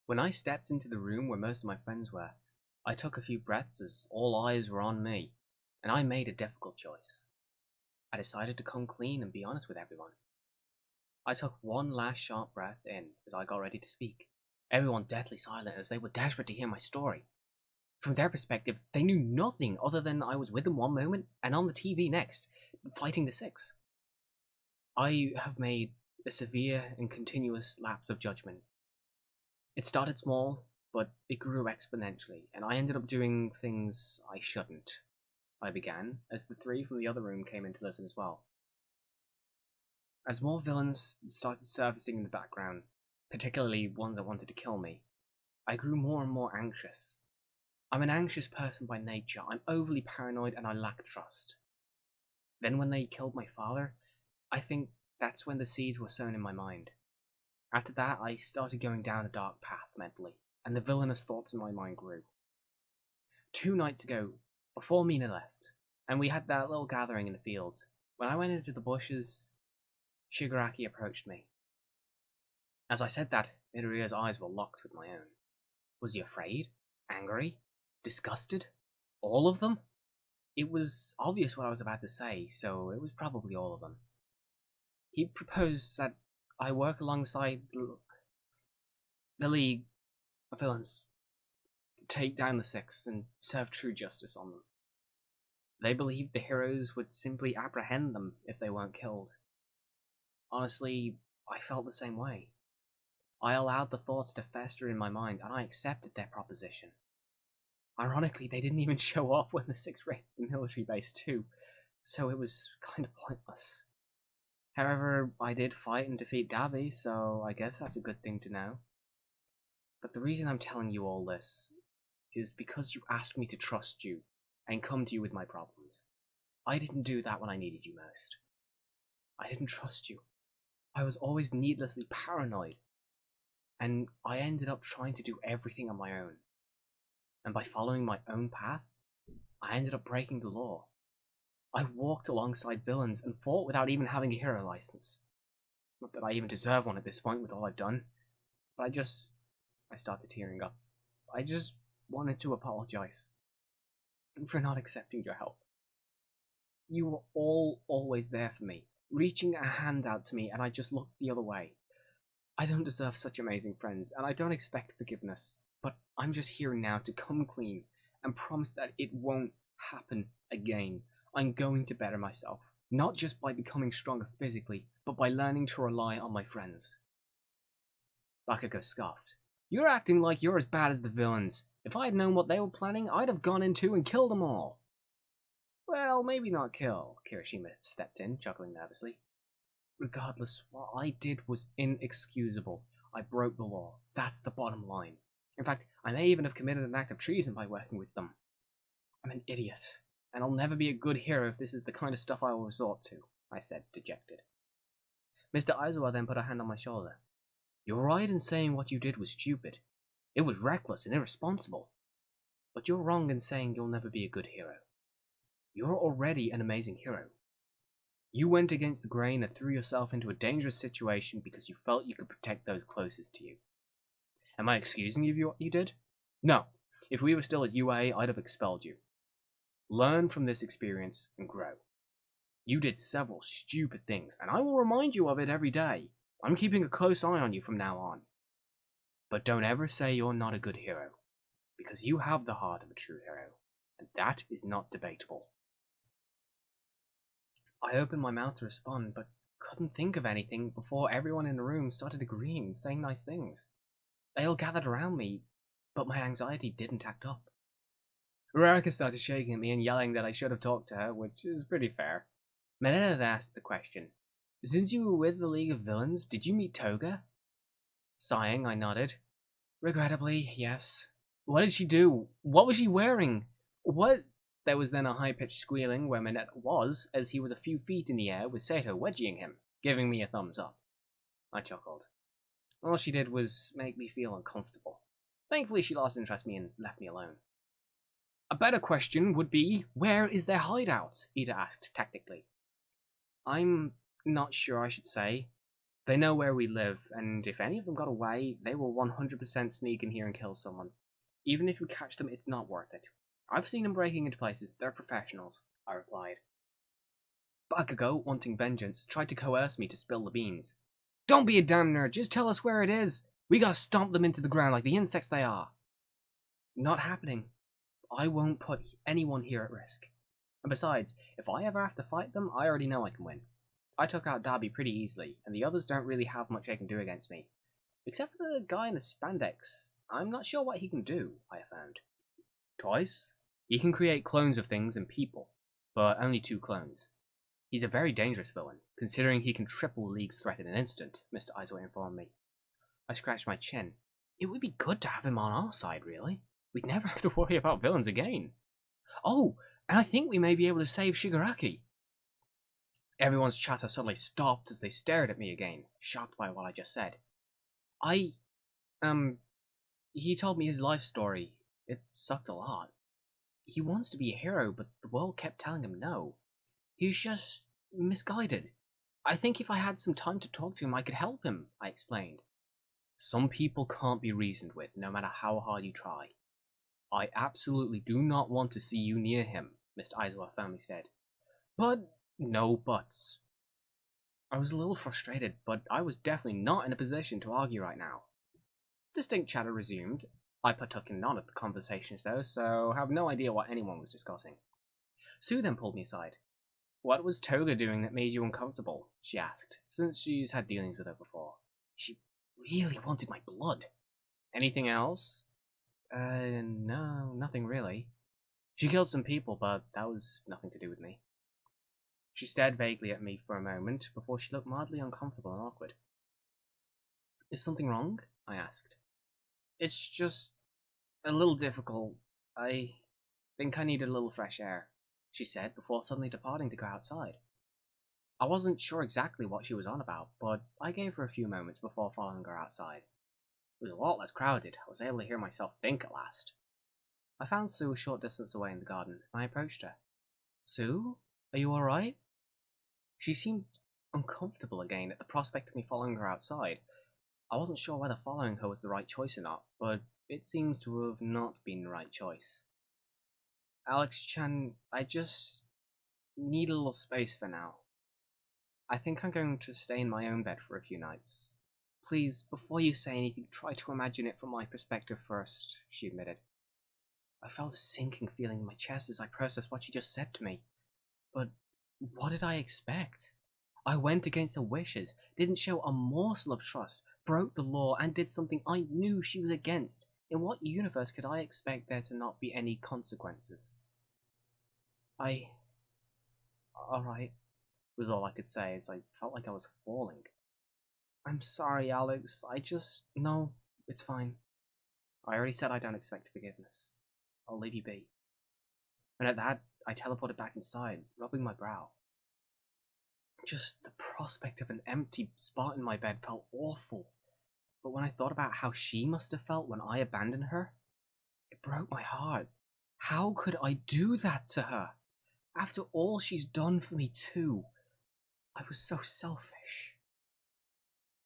When I stepped into the room where most of my friends were, I took a few breaths as all eyes were on me, and I made a difficult choice. I decided to come clean and be honest with everyone. I took one last sharp breath in as I got ready to speak, everyone deathly silent as they were desperate to hear my story. From their perspective, they knew nothing other than I was with them one moment and on the TV next, fighting the Six. I have made a severe and continuous lapse of judgment. It started small, but it grew exponentially, and I ended up doing things I shouldn't. I began, as the three from the other room came in to listen as well. As more villains started surfacing in the background, particularly ones that wanted to kill me, I grew more and more anxious. I'm an anxious person by nature. I'm overly paranoid and I lack trust. Then when they killed my father, I think that's when the seeds were sown in my mind. After that, I started going down a dark path mentally, and the villainous thoughts in my mind grew. 2 nights ago, before Mina left, and we had that little gathering in the fields, when I went into the bushes, Shigaraki approached me. As I said that, Midoriya's eyes were locked with my own. Was he afraid? Angry? Disgusted? All of them? It was obvious what I was about to say, so it was probably all of them. He proposed that I work alongside the League of Villains to take down the Six and serve true justice on them. They believed the heroes would simply apprehend them if they weren't killed. Honestly, I felt the same way. I allowed the thoughts to fester in my mind, and I accepted their proposition. Ironically, they didn't even show up when the Six raided the military base too, so it was kind of pointless. However, I did fight and defeat Dabi, so I guess that's a good thing to know. But the reason I'm telling you all this is because you asked me to trust you and come to you with my problems. I didn't do that when I needed you most. I didn't trust you. I was always needlessly paranoid, and I ended up trying to do everything on my own. And by following my own path, I ended up breaking the law. I walked alongside villains and fought without even having a hero license. Not that I even deserve one at this point with all I've done, but I started tearing up. I just wanted to apologize for not accepting your help. You were all always there for me, reaching a hand out to me, and I just looked the other way. I don't deserve such amazing friends, and I don't expect forgiveness, but I'm just here now to come clean and promise that it won't happen again. I'm going to better myself, not just by becoming stronger physically, but by learning to rely on my friends. Bakugo scoffed. You're acting like you're as bad as the villains. If I had known what they were planning, I'd have gone in too and killed them all. Well, maybe not kill, Kirishima stepped in, chuckling nervously. Regardless, what I did was inexcusable. I broke the law. That's the bottom line. In fact, I may even have committed an act of treason by working with them. I'm an idiot, and I'll never be a good hero if this is the kind of stuff I will resort to, I said, dejected. Mr. Aizawa then put a hand on my shoulder. You're right in saying what you did was stupid. It was reckless and irresponsible. But you're wrong in saying you'll never be a good hero. You're already an amazing hero. You went against the grain and threw yourself into a dangerous situation because you felt you could protect those closest to you. Am I excusing you for what you did? No. If we were still at UA, I'd have expelled you. Learn from this experience and grow. You did several stupid things, and I will remind you of it every day. I'm keeping a close eye on you from now on. But don't ever say you're not a good hero, because you have the heart of a true hero, and that is not debatable. I opened my mouth to respond, but couldn't think of anything before everyone in the room started agreeing and saying nice things. They all gathered around me, but my anxiety didn't act up. Uraraka started shaking at me and yelling that I should have talked to her, which is pretty fair. Mineta asked the question, Since you were with the League of Villains, did you meet Toga? Sighing, I nodded. Regrettably, yes. What did she do? What was she wearing? What? There was then a high-pitched squealing where Mineta was, as he was a few feet in the air with Sato wedging him, giving me a thumbs up. I chuckled. All she did was make me feel uncomfortable. Thankfully, she lost interest in me and left me alone. A better question would be, where is their hideout? Ida asked tactically. I'm not sure I should say. They know where we live, and if any of them got away, they will 100% sneak in here and kill someone. Even if we catch them, it's not worth it. I've seen them breaking into places. They're professionals, I replied. Bakugo, wanting vengeance, tried to coerce me to spill the beans. Don't be a damn nerd, just tell us where it is. We gotta stomp them into the ground like the insects they are. Not happening. I won't put anyone here at risk. And besides, if I ever have to fight them, I already know I can win. I took out Darby pretty easily, and the others don't really have much they can do against me. Except for the guy in the spandex. I'm not sure what he can do, I found. Twice? He can create clones of things and people, but only 2 clones. He's a very dangerous villain, considering he can triple the League's threat in an instant, Mr. Aizawa informed me. I scratched my chin. It would be good to have him on our side, really. We'd never have to worry about villains again. Oh, and I think we may be able to save Shigaraki. Everyone's chatter suddenly stopped as they stared at me again, shocked by what I just said. He told me his life story. It sucked a lot. He wants to be a hero, but the world kept telling him no. He's just misguided. I think if I had some time to talk to him, I could help him, I explained. Some people can't be reasoned with, no matter how hard you try. I absolutely do not want to see you near him, Mr. Aizawa firmly said. But no buts. I was a little frustrated, but I was definitely not in a position to argue right now. Distinct chatter resumed. I partook in none of the conversations though, so have no idea what anyone was discussing. Sue then pulled me aside. What was Toga doing that made you uncomfortable? She asked, since she's had dealings with her before. She really wanted my blood. Anything else? No, nothing really. She killed some people, but that was nothing to do with me. She stared vaguely at me for a moment before she looked mildly uncomfortable and awkward. Is something wrong? I asked. It's just a little difficult. I think I need a little fresh air, she said before suddenly departing to go outside. I wasn't sure exactly what she was on about, but I gave her a few moments before following her outside. It was a lot less crowded. I was able to hear myself think at last. I found Sue a short distance away in the garden, and I approached her. Sue? Are you alright? She seemed uncomfortable again at the prospect of me following her outside. I wasn't sure whether following her was the right choice or not, but it seems to have not been the right choice. Alex-chan, I just need a little space for now. I think I'm going to stay in my own bed for a few nights. Please, before you say anything, try to imagine it from my perspective first, she admitted. I felt a sinking feeling in my chest as I processed what she just said to me. But what did I expect? I went against her wishes, didn't show a morsel of trust, broke the law, and did something I knew she was against. In what universe could I expect there to not be any consequences? Alright, was all I could say as I felt like I was falling. I'm sorry, Alex, No, it's fine. I already said I don't expect forgiveness. I'll leave you be. And at that, I teleported back inside, rubbing my brow. Just the prospect of an empty spot in my bed felt awful. But when I thought about how she must have felt when I abandoned her, it broke my heart. How could I do that to her? After all she's done for me too. I was so selfish.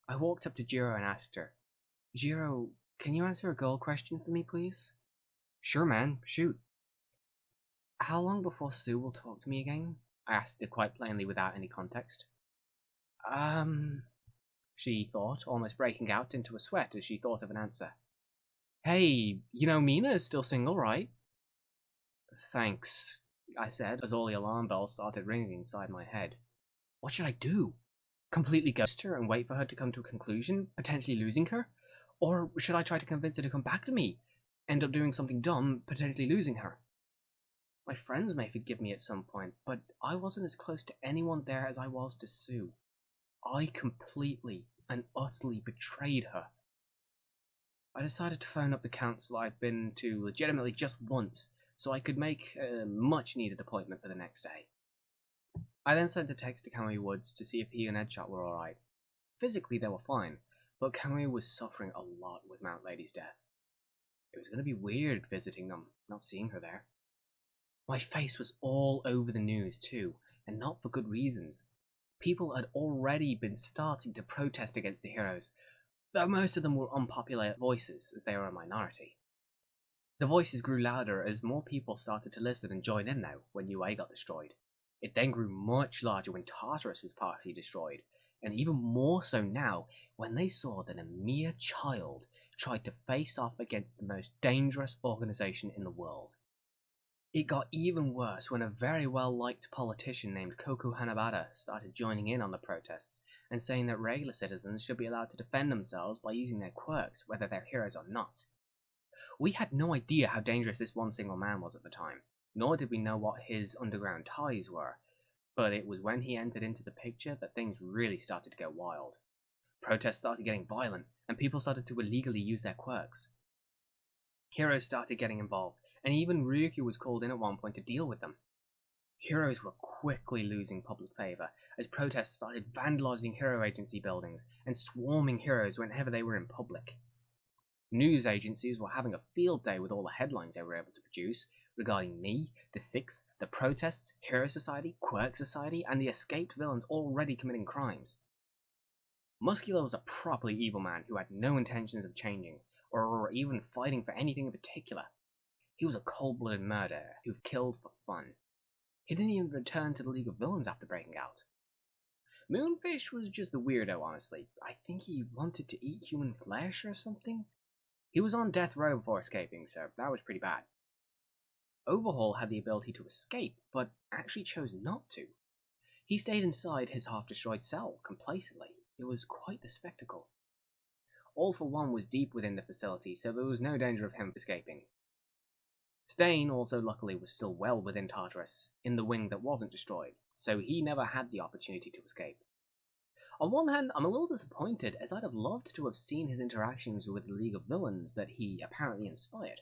I walked up to Jiro and asked her, Jiro, can you answer a girl question for me, please? Sure, man, shoot. How long before Sue will talk to me again? I asked it quite plainly without any context. She thought, almost breaking out into a sweat as she thought of an answer. Hey, you know Mina is still single, right? Thanks, I said, as all the alarm bells started ringing inside my head. What should I do? Completely ghost her and wait for her to come to a conclusion, potentially losing her? Or should I try to convince her to come back to me, end up doing something dumb, potentially losing her? My friends may forgive me at some point, but I wasn't as close to anyone there as I was to Sue. I completely and utterly betrayed her. I decided to phone up the council I'd been to legitimately just once, so I could make a much-needed appointment for the next day. I then sent a text to Kamui Woods to see if he and Edshot were alright. Physically they were fine, but Kamui was suffering a lot with Mount Lady's death. It was going to be weird visiting them, not seeing her there. My face was all over the news too, and not for good reasons. People had already been starting to protest against the heroes, though most of them were unpopular voices as they were a minority. The voices grew louder as more people started to listen and join in now when UA got destroyed. It then grew much larger when Tartarus was partially destroyed, and even more so now when they saw that a mere child tried to face off against the most dangerous organization in the world. It got even worse when a very well-liked politician named Koku Hanabata started joining in on the protests and saying that regular citizens should be allowed to defend themselves by using their quirks, whether they're heroes or not. We had no idea how dangerous this one single man was at the time, nor did we know what his underground ties were, but it was when he entered into the picture that things really started to go wild. Protests started getting violent, and people started to illegally use their quirks. Heroes started getting involved, and even Ryukyu was called in at one point to deal with them. Heroes were quickly losing public favour as protests started vandalising hero agency buildings and swarming heroes whenever they were in public. News agencies were having a field day with all the headlines they were able to produce regarding me, the Six, the protests, Hero Society, Quirk Society, and the escaped villains already committing crimes. Muscular was a properly evil man who had no intentions of changing, or even fighting for anything in particular. He was a cold-blooded murderer who killed for fun. He didn't even return to the League of Villains after breaking out. Moonfish was just the weirdo, honestly. I think he wanted to eat human flesh or something? He was on death row before escaping, so that was pretty bad. Overhaul had the ability to escape, but actually chose not to. He stayed inside his half-destroyed cell, complacently. It was quite the spectacle. All for One was deep within the facility, so there was no danger of him escaping. Stain also luckily was still well within Tartarus, in the wing that wasn't destroyed, so he never had the opportunity to escape. On one hand, I'm a little disappointed, as I'd have loved to have seen his interactions with the League of Villains that he apparently inspired.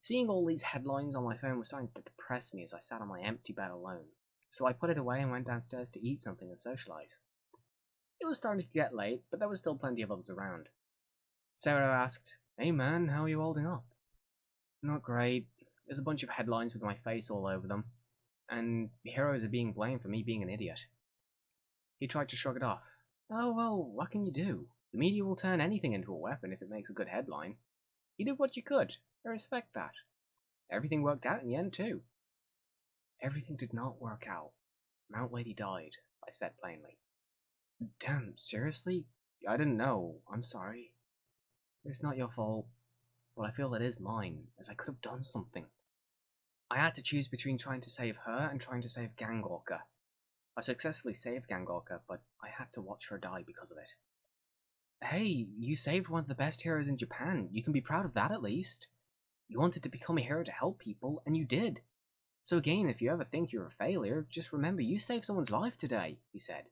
Seeing all these headlines on my phone was starting to depress me as I sat on my empty bed alone, so I put it away and went downstairs to eat something and socialise. It was starting to get late, but there was still plenty of others around. Sarah asked, "Hey man, how are you holding up?" "Not great. There's a bunch of headlines with my face all over them, and heroes are being blamed for me being an idiot." He tried to shrug it off. "Oh well, what can you do? The media will turn anything into a weapon if it makes a good headline. You did what you could. I respect that. Everything worked out in the end too." "Everything did not work out. Mount Lady died," I said plainly. "Damn, seriously? I didn't know. I'm sorry." "It's not your fault, but I feel it is mine, as I could have done something. I had to choose between trying to save her and trying to save Gangorka. I successfully saved Gangorka, but I had to watch her die because of it." "Hey, you saved one of the best heroes in Japan. You can be proud of that at least. You wanted to become a hero to help people, and you did. So again, if you ever think you're a failure, just remember you saved someone's life today," he said.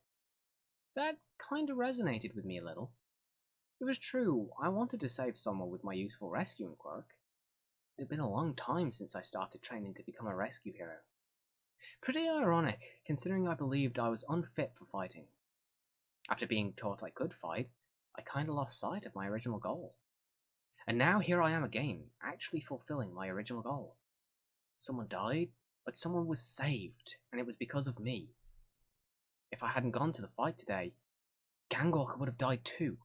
That kinda resonated with me a little. It was true, I wanted to save someone with my useful rescuing quirk. It had been a long time since I started training to become a rescue hero. Pretty ironic, considering I believed I was unfit for fighting. After being taught I could fight, I kinda lost sight of my original goal. And now here I am again, actually fulfilling my original goal. Someone died, but someone was saved, and it was because of me. If I hadn't gone to the fight today, Gangorka would have died too.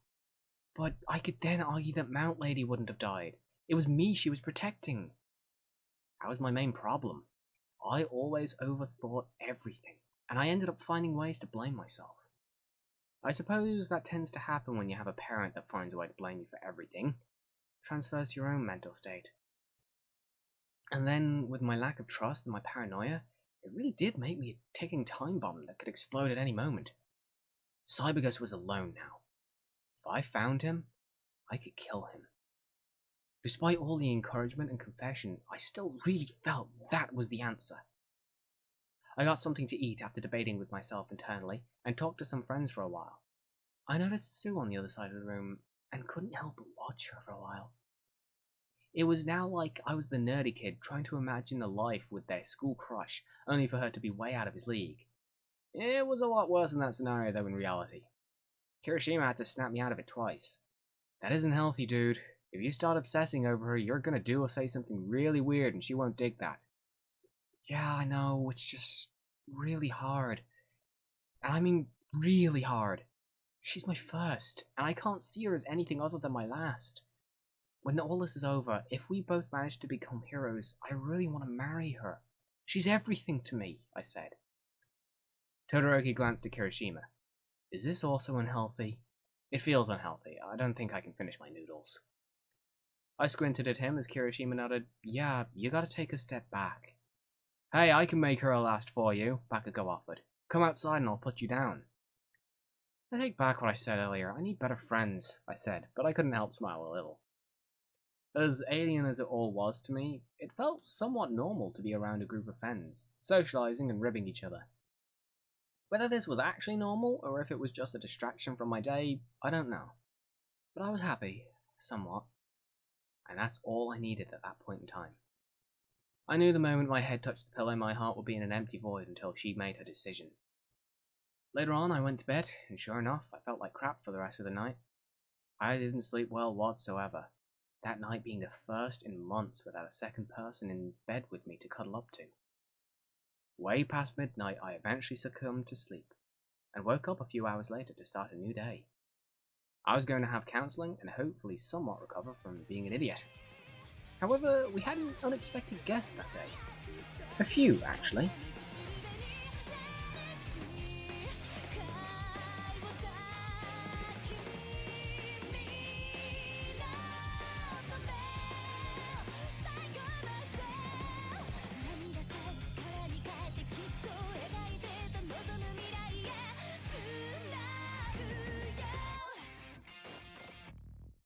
But I could then argue that Mount Lady wouldn't have died. It was me she was protecting. That was my main problem. I always overthought everything, and I ended up finding ways to blame myself. I suppose that tends to happen when you have a parent that finds a way to blame you for everything. Transfers to your own mental state. And then, with my lack of trust and my paranoia, it really did make me a ticking time bomb that could explode at any moment. Cyberghost was alone now. If I found him, I could kill him. Despite all the encouragement and confession, I still really felt that was the answer. I got something to eat after debating with myself internally, and talked to some friends for a while. I noticed Sue on the other side of the room, and couldn't help but watch her for a while. It was now like I was the nerdy kid trying to imagine a life with their school crush, only for her to be way out of his league. It was a lot worse in that scenario though in reality. Kirishima had to snap me out of it twice. That isn't healthy, dude. If you start obsessing over her, you're gonna do or say something really weird and she won't dig that. Yeah, I know, it's just really hard. And I mean really hard. She's my first, and I can't see her as anything other than my last. When all this is over, if we both manage to become heroes, I really want to marry her. She's everything to me, I said. Todoroki glanced at Kirishima. Is this also unhealthy? It feels unhealthy. I don't think I can finish my noodles. I squinted at him as Kirishima nodded. Yeah, you gotta take a step back. Hey, I can make her a last for you, Bakugo offered. Come outside and I'll put you down. I take back what I said earlier. I need better friends, I said, but I couldn't help smile a little. As alien as it all was to me, it felt somewhat normal to be around a group of friends, socializing and ribbing each other. Whether this was actually normal, or if it was just a distraction from my day, I don't know. But I was happy, somewhat. And that's all I needed at that point in time. I knew the moment my head touched the pillow, my heart would be in an empty void until she made her decision. Later on, I went to bed, and sure enough, I felt like crap for the rest of the night. I didn't sleep well whatsoever, that night being the first in months without a second person in bed with me to cuddle up to. Way past midnight, I eventually succumbed to sleep, and woke up a few hours later to start a new day. I was going to have counselling and hopefully somewhat recover from being an idiot. However, we had an unexpected guest that day. A few, actually.